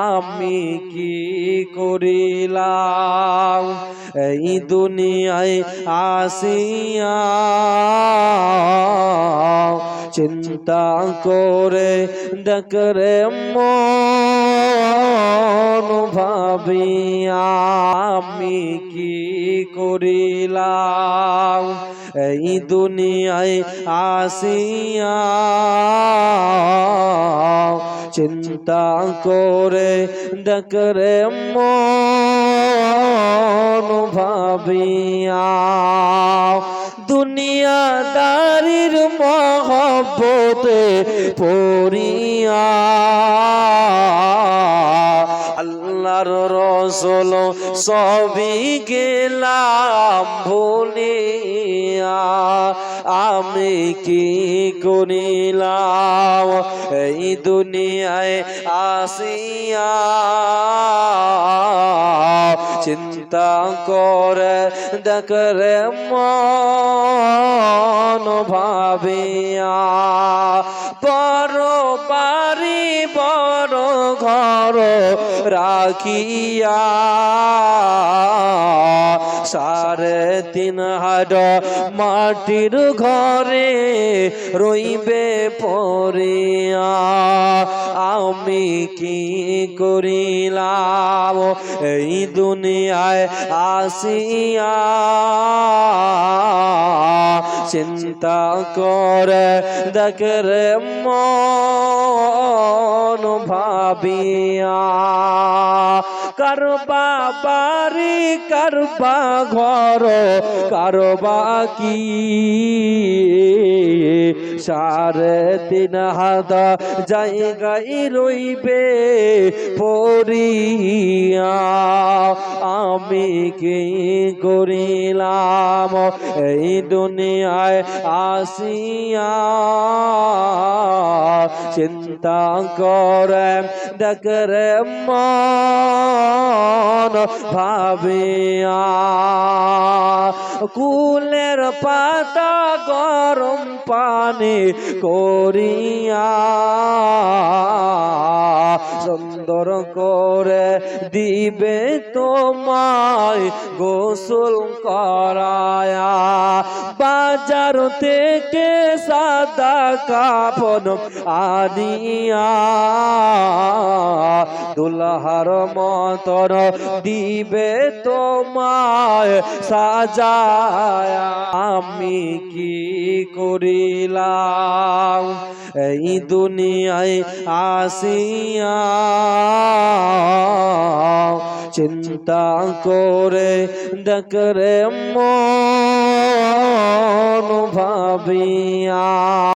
আমি কি করিলাম এই দুনিয়ায় আসিয়া, চিন্তা করে দেখরে মন ভাবিয়া। আমি কি করিলাম এই দুনিয়ায় আসিয়া, চিন্তা করে দেখরে মন ভাবিয়া। দুনিয়াদারির মহব্বতে পড়িয়া আল্লাহর রসুল সবই গেলাম ভুলিয়া। আমি কি করিলাম এই দুনিয়ায় আসিয়া, চিন্তা করে দেখরে মন ভাবিয়া। বড় বাড়ি বড় ঘর রাখিয়া, 3.5 হাত মাটির ঘরে রইবে পড়িয়া। আমি কি করিলাম এই দুনিয়ায় আসিয়া, চিন্তা করে দেখরে মন ভাবিয়া। কারবা বাড়ি কারবা ঘর কারবা কি, 3.5 হাত জায়গায় রইবে পড়িয়া। আমি কি করিলাম এই দুনিয়ায় আসিয়া, চিন্তা করে দেখরে মন ভাবিয়া। কুলের পাতা গরম পানি করিয়া সুন্দর করে দিবে তোমায় গোসল করায়া। বাজার থেকে সাদা কাফন আনিয়া দুলহার মতন দিবে তোমায় সাজায়া। আমি কি করিলাম এই দুনিয়ায় আসিয়া, চিন্তা করে দেখরে মন ভাবিয়া।